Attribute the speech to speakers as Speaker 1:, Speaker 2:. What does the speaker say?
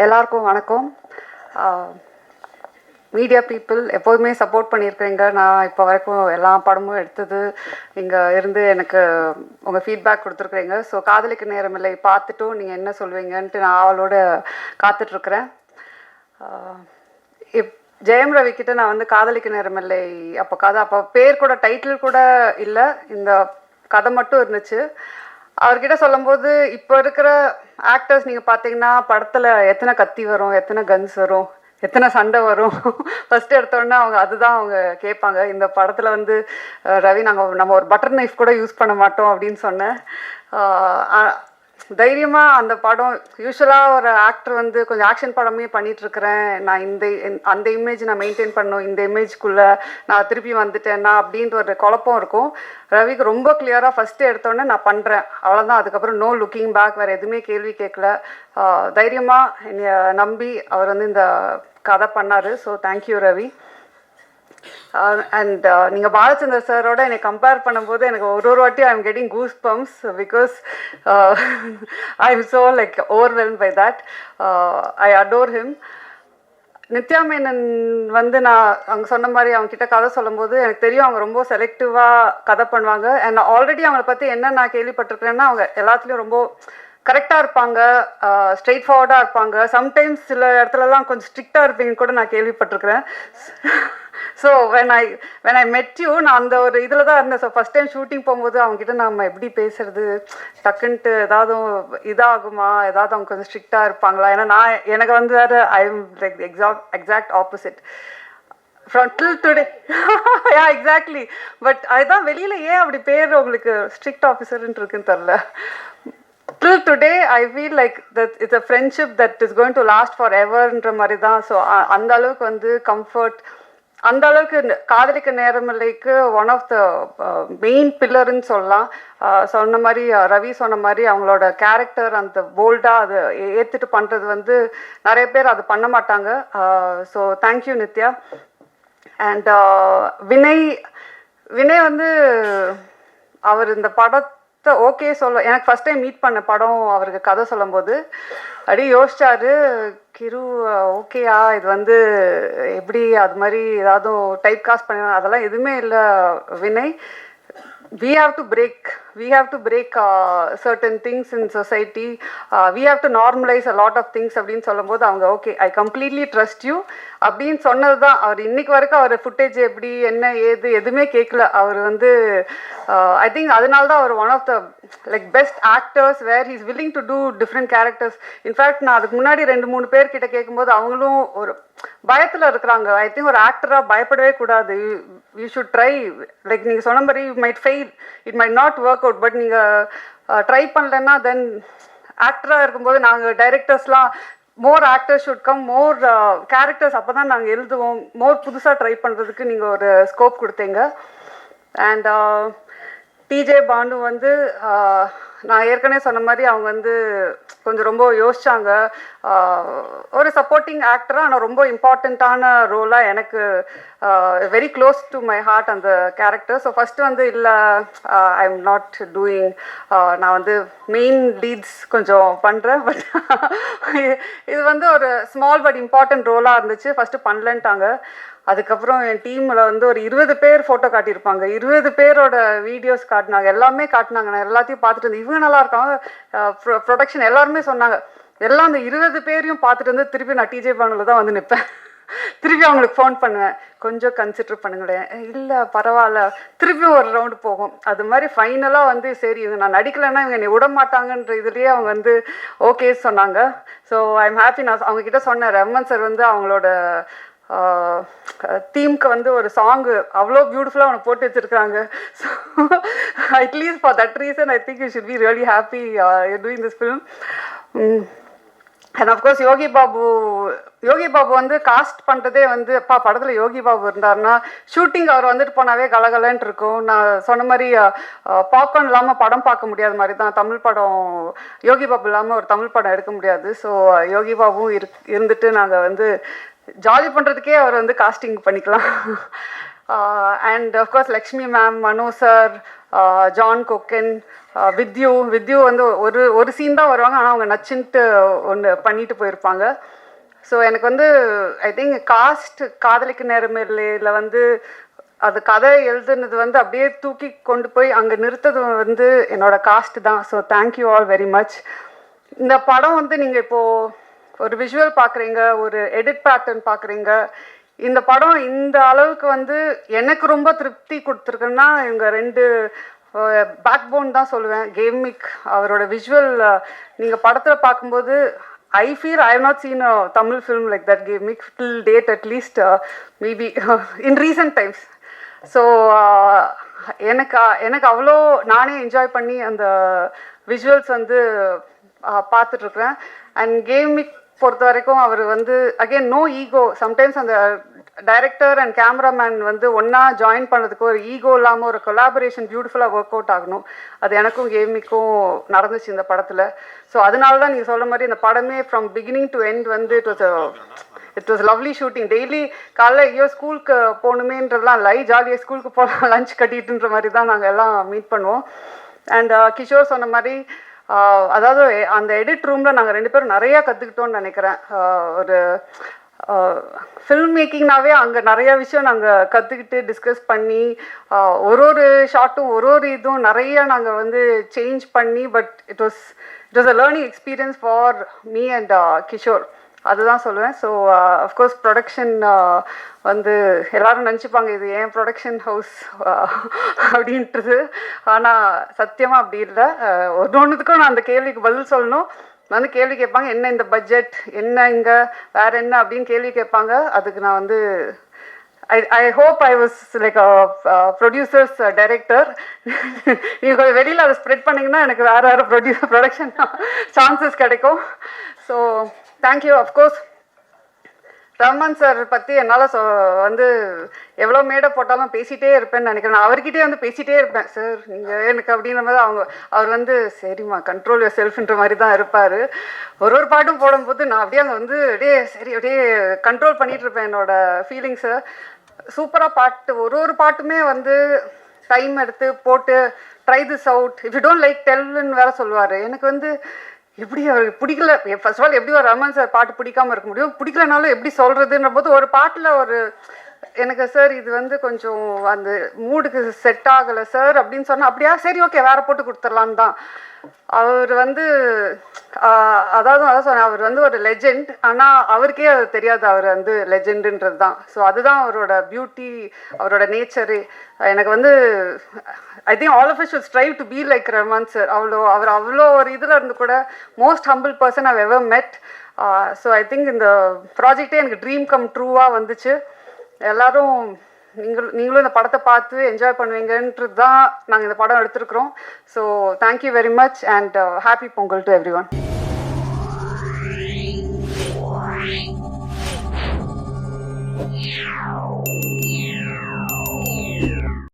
Speaker 1: எல்லாருக்கும் வணக்கம். Media people எப்போதுமே சப்போர்ட் பண்ணியிருக்கிறீங்க. நான் இப்போ வரைக்கும் எல்லா படமும் எடுத்தது இங்கே இருந்து எனக்கு உங்கள் ஃபீட்பேக் கொடுத்துருக்குறீங்க. ஸோ காதலிக்கு நேரமில்லை பார்த்துட்டும் நீங்கள் என்ன சொல்வீங்கன்ட்டு நான் அவளோட காத்துட்ருக்குறேன். ஜெயம் ரவி கிட்ட நான் வந்து காதலிக்கு நேரமில்லை அப்போ பேர் கூட டைட்டில் கூட இல்லை, இந்த கதை மட்டும் இருந்துச்சு. அவர்கிட்ட சொல்லும்போது இப்போ இருக்கிற ஆக்டர்ஸ் நீங்கள் பார்த்தீங்கன்னா படத்தில் எத்தனை கத்தி வரும், எத்தனை கன்ஸ் வரும், எத்தனை சண்டை வரும், ஃபஸ்ட்டு எடுத்தோடனே அவங்க அதுதான் அவங்க கேட்பாங்க. இந்த படத்தில் வந்து ரவி நம்ம ஒரு பட்டர் நைஃப் கூட யூஸ் பண்ண மாட்டோம் அப்படின்னு சொன்னேன். தைரியமாக அந்த படம் யூஸ்வலாக ஒரு ஆக்டர் வந்து கொஞ்சம் ஆக்ஷன் படமே பண்ணிகிட்ருக்கிறேன், நான் அந்த இமேஜ் நான் மெயின்டைன் பண்ணணும், இந்த இமேஜ்க்குள்ளே நான் திருப்பி வந்துட்டேன்னா அப்படின்ற ஒரு குழப்பம் இருக்கும். ரவிக்கு ரொம்ப கிளியராக ஃபஸ்ட்டு எடுத்தோடனே நான் பண்ணுறேன், அவ்வளோதான். அதுக்கப்புறம் நோ லுக்கிங் பேக், வேறு எதுவுமே கேள்வி கேட்கல. தைரியமாக என்னை நம்பி அவர் வந்து இந்த கதை பண்ணார். So thank you Ravi. அண்ட் நீங்கள் பாலச்சந்தர் சாரோட என்னை கம்பேர் பண்ணும்போது எனக்கு ஒரு வாட்டி I am getting goose bumps because I am so like overwhelm by that. I adore him. Nithya Menon வந்து நான் அவங்க சொன்ன மாதிரி அவங்கக்கிட்ட கதை சொல்லும்போது எனக்கு தெரியும் அவங்க ரொம்ப செலக்டிவாக கதை பண்ணுவாங்க. அண்ட் ஆல்ரெடி அவங்கள பற்றி என்ன நான் கேள்விப்பட்டிருக்கிறேன்னா அவங்க எல்லாத்துலேயும் ரொம்ப கரெக்டாக இருப்பாங்க, ஸ்ட்ரெயிட் ஃபார்வர்டாக இருப்பாங்க. சம்டைம்ஸ் சில இடத்துலலாம் கொஞ்சம் ஸ்ட்ரிக்டாக இருப்பீங்கன்னு கூட நான் கேள்விப்பட்டிருக்கிறேன். ஸோ வென் ஐ மெட் யூ, நான் அந்த ஒரு இதில் தான் இருந்தேன். ஸோ ஃபஸ்ட் டைம் ஷூட்டிங் போகும்போது அவங்ககிட்ட நம்ம எப்படி பேசுறது, டக்குன்ட்டு ஏதாவது இதாகுமா, ஏதாவது அவங்க கொஞ்சம் ஸ்ட்ரிக்டாக இருப்பாங்களா, ஏன்னா எனக்கு வந்து வேறு I am like exact opposite from till today. Yeah exactly. But அதுதான் வெளியில் ஏன் அப்படி பேர் உங்களுக்கு ஸ்ட்ரிக்ட் ஆஃபீஸர்ன்ட்டு இருக்குன்னு தெரில. Till today I feel like that it's a friendship that is going to last foreverன்ற மாதிரி தான். ஸோ அந்த அளவுக்கு வந்து கம்ஃபர்ட், அந்த அளவுக்கு காதலிக்க நேரமில்லைக்கு ஒன் ஆஃப் த மெயின் பில்லர்ன்னு சொல்லலாம். சொன்ன மாதிரி ரவி சொன்ன மாதிரி அவங்களோட கேரக்டர் அந்த போல்டாக அதை ஏற்றுட்டு பண்ணுறது வந்து நிறைய பேர் அது பண்ண மாட்டாங்க. So thank you Nithya. And Vinay வந்து அவர் இந்த படத்தை ஓகே எனக்கு ஃபஸ்ட் டைம் மீட் பண்ண படம் அவருக்கு கதை சொல்லும்போது அப்படியே யோசிச்சாரு, கிரு ஓகேயா இது வந்து எப்படி அது மாதிரி ஏதாவது டைப் காஸ்ட் பண்ண, அதெல்லாம் எதுவுமே இல்லை Vinay. we have to break certain things in society. We have to normalize a lot of things அப்படின்னு சொல்லும்போது அவங்க okay I completely trust you அப்படின்னு சொன்னது தான். அவர் இன்னைக்கு வரைக்கும் அவர் ஃபுட்டேஜ் எப்படி என்ன ஏது எதுவுமே கேட்கல. அவர் வந்து ஐ திங்க் அதனால தான் அவர் one of the like best actors where he's willing to do different characters. In fact நான் அதுக்கு முன்னாடி 2-3 பேர்கிட்ட கேட்கும்போது அவங்களும் ஒரு பயத்தில் இருக்கிறாங்க. ஐ திங்க் ஒரு ஆக்டராக பயப்படவே கூடாது. You should try. லைக் நீங்கள் சொன்ன மாதிரி you might fail, it might not work out, but நீங்கள் ட்ரை பண்ணலன்னா தென் ஆக்டராக இருக்கும்போது நாங்கள் டைரக்டர்ஸ்லாம் more actors should come, more characters, அப்போ தான் நாங்கள் எழுதுவோம். மோர் புதுசாக ட்ரை பண்ணுறதுக்கு நீங்கள் ஒரு ஸ்கோப் கொடுத்தீங்க. அண்ட் டிஜே பாண்டு வந்து நான் ஏற்கனவே சொன்ன மாதிரி அவங்க வந்து கொஞ்சம் ரொம்ப யோசிச்சாங்க. ஒரு சப்போர்ட்டிங் ஆக்டராக ஆனால் ரொம்ப இம்பார்ட்டண்ட்டான ரோலாக எனக்கு very close to my heart அந்த கேரக்டர். ஸோ ஃபஸ்ட்டு வந்து இல்லை ஐ எம் நாட் டூயிங், நான் வந்து மெயின் லீட்ஸ் கொஞ்சம் பண்ணுறேன், பட் இது வந்து ஒரு ஸ்மால் பட் இம்பார்ட்டன்ட் ரோலாக இருந்துச்சு. ஃபஸ்ட்டு பண்ணலன்ட்டாங்க. அதுக்கப்புறம் என் டீமில் வந்து ஒரு 20 பேர் ஃபோட்டோ காட்டியிருப்பாங்க, 20 பேரோட வீடியோஸ் காட்டினாங்க, எல்லாமே காட்டினாங்க. நான் எல்லாத்தையும் பார்த்துட்டு இருந்தேன், இவங்க நல்லா இருக்காங்க. ப்ரொடக்ஷன் எல்லாருமே சொன்னாங்க. எல்லாம் அந்த 20 பேரையும் பார்த்துட்டு வந்து திருப்பி நான் டிஜே பானுல தான் வந்து நிற்பேன். திருப்பி அவங்களுக்கு ஃபோன் பண்ணுவேன், கொஞ்சம் கன்சிடர் பண்ணுங்களேன், இல்லை பரவாயில்ல, திருப்பியும் ஒரு ரவுண்டு போகும். அது மாதிரி ஃபைனலாக வந்து சரி இவங்க நான் நடிக்கலைன்னா இவங்க என்னை விட மாட்டாங்கன்ற இதுலேயே அவங்க வந்து ஓகே சொன்னாங்க. So I am happy. நான் அவங்கக்கிட்ட சொன்னேன், ரமன் சார் வந்து அவங்களோட தீம்க்கு வந்து ஒரு சாங்கு அவ்வளோ பியூட்டிஃபுல்லாக அவனை போட்டு வச்சுருக்காங்க. So at least for that reason I think you should be really happy doing this film. And of course Yogi Babu வந்து காஸ்ட் பண்ணுறதே வந்து படத்தில் யோகி பாபு இருந்தாருன்னா ஷூட்டிங் அவர் வந்துட்டு போனாவே கலகலன்ட்டு இருக்கும். நான் சொன்ன மாதிரி பாப்கார்ன் இல்லாமல் படம் பார்க்க முடியாத மாதிரி தான் தமிழ் படம், யோகி பாபு இல்லாமல் ஒரு தமிழ் படம் எடுக்க முடியாது. ஸோ யோகி பாபுவும் இருந்துட்டு நாங்கள் வந்து ஜாலி பண்ணுறதுக்கே அவர் வந்து காஸ்டிங் பண்ணிக்கலாம். And of course Lakshmi ma'am, Mano sir, John Kokken, with you வந்து ஒரு சீன் தான் வருவாங்க, ஆனால் அவங்க நச்சுன்ட்டு ஒன்று பண்ணிட்டு போயிருப்பாங்க. ஸோ எனக்கு வந்து ஐ திங்க் காதலிக்கு நேரமில்லையில் வந்து அது கதை எழுதுனது வந்து அப்படியே தூக்கி கொண்டு போய் அங்கே நிறுத்தது வந்து என்னோட காஸ்ட் தான். So thank you all very much. இந்த படம் வந்து நீங்கள் இப்போது ஒரு விஷுவல் பார்க்குறீங்க, ஒரு எடிட் பேட்டர்ன் பார்க்குறீங்க. இந்த படம் இந்த அளவுக்கு வந்து எனக்கு ரொம்ப திருப்தி கொடுத்துருக்குன்னா இவங்க 2 பேக் போன் தான் சொல்லுவேன். கேமிக் அவரோட விஷுவல் நீங்கள் படத்தில் பார்க்கும்போது I feel I have not seen a Tamil film like that Gamik till date, at least maybe in recent times. So எனக்கு அவ்வளோ நானே என்ஜாய் பண்ணி அந்த விஷுவல்ஸ் வந்து பார்த்துட்ருக்குறேன். அண்ட் கேமிக் பொறுத்த வரைக்கும் அவர் வந்து அகெயின் நோ ஈகோ. சம்டைம்ஸ் அந்த டைரக்டர் அண்ட் கேமராமேன் வந்து ஒன்றா ஜாயின் பண்ணதுக்கு ஒரு ஈகோ இல்லாமல் ஒரு கொலாபரேஷன் பியூட்டிஃபுல்லாக ஒர்க் அவுட் ஆகணும். அது எனக்கும் கேமிக்கும் நடந்துச்சு இந்த படத்தில். ஸோ அதனால தான் நீங்கள் சொல்ல மாதிரி இந்த படமே ஃப்ரம் பிகினிங் டு எண்ட் வந்து it was lovely shooting. Daily காலைல ஐயோ ஸ்கூலுக்கு போகணுமேன்றதுலாம் இல்லை, ஜாலியாக ஸ்கூலுக்கு போகலாம் லஞ்ச் கட்டிட்டுன்ற மாதிரி தான் நாங்கள் எல்லாம் மீட் பண்ணுவோம். அண்ட் கிஷோர் சொன்ன மாதிரி அதாவது அந்த எடிட் ரூமில் நாங்கள் 2 பேரும் நிறையா கற்றுக்கிட்டோன்னு நினைக்கிறேன். ஒரு ஃபில்ம் மேக்கிங்னாவே அங்கே நிறையா விஷயம் நாங்கள் கற்றுக்கிட்டு டிஸ்கஸ் பண்ணி ஒரு ஷார்ட்டும் ஒரு இதுவும் நிறைய நாங்கள் வந்து சேஞ்ச் பண்ணி, but it was a learning experience for me and Kishore. அதுதான் சொல்லுவேன். ஸோ அஃப்கோர்ஸ் ப்ரொடக்ஷன் வந்து எல்லோரும் நினச்சிப்பாங்க இது ஏன் ப்ரொடக்ஷன் ஹவுஸ் அப்படின்றது. ஆனால் சத்தியமாக அப்படி இல்லை. ஒன்றுத்துக்கும் நான் அந்த கேள்விக்கு பதில் சொல்லணும். வந்து கேள்வி கேட்பாங்க, என்ன இந்த பட்ஜெட், என்ன இங்கே வேறு என்ன அப்படின்னு கேள்வி கேட்பாங்க. அதுக்கு நான் வந்து I hope I was like a producer's director. நீங்கள் வெளியில் அதை ஸ்ப்ரெட் பண்ணிங்கன்னா எனக்கு வேறு ப்ரொடக்ஷன் சான்சஸ் கிடைக்கும். So thank you. Of course Rahman sir பற்றி என்னால் வந்து எவ்வளோ மேடை போட்டாலும் பேசிகிட்டே இருப்பேன்னு நினைக்கிறேன். நான் அவர்கிட்டே வந்து பேசிகிட்டே இருப்பேன், சார் நீங்கள் எனக்கு அப்படின்ற மாதிரி அவர் வந்து சரிம்மா கண்ட்ரோல் யுவர் செல்ஃப்ன்ற மாதிரி தான் இருப்பார். ஒரு பாட்டும் போடும்போது நான் அப்படியே அங்கே வந்து அப்படியே கண்ட்ரோல் பண்ணிகிட்டு இருப்பேன் என்னோடய ஃபீலிங்ஸை. சூப்பராக பாட்டு ஒரு பாட்டுமே வந்து டைம் எடுத்து போட்டு try this out, if you don't like டெல்லுன்னு வேறு சொல்லுவார். எனக்கு வந்து எப்படி அவருக்கு பிடிக்கல, ஃபர்ஸ்ட் ஆஃப் ஆல் எப்படி ஒரு ரஹ்மான் சார் பாட்டு பிடிக்காமல் இருக்க முடியும், பிடிக்கலனாலும் எப்படி சொல்கிறதுன்ற போது ஒரு பாட்டில் எனக்கு சார் இது வந்து கொஞ்சம் அந்த மூடுக்கு செட் ஆகலை சார் அப்படின்னு சொன்னால் அப்படியா சரி ஓகே வேறு போட்டு கொடுத்துர்லான்னு தான். அவர் வந்து அதான் சொன்னேன், அவர் வந்து ஒரு லெஜெண்ட். ஆனால் அவருக்கே அது தெரியாது அவர் வந்து லெஜெண்டுன்றது தான். ஸோ அதுதான் அவரோட பியூட்டி, அவரோட நேச்சரு. எனக்கு வந்து I think all of us should strive to be like Rahman sir. அவர் அவ்வளோ ஒரு இதில் இருந்து கூட most humble person I've ever met. So I think இந்த ப்ராஜெக்டே எனக்கு ட்ரீம் கம் ட்ரூவாக வந்துச்சு. எல்லோரும் நீங்களும் இந்த படத்தை பார்த்து என்ஜாய் பண்ணுவீங்கன்றது தான் நாங்கள் இந்த படம் எடுத்துருக்குறோம். So thank you very much and happy Pongal to every one.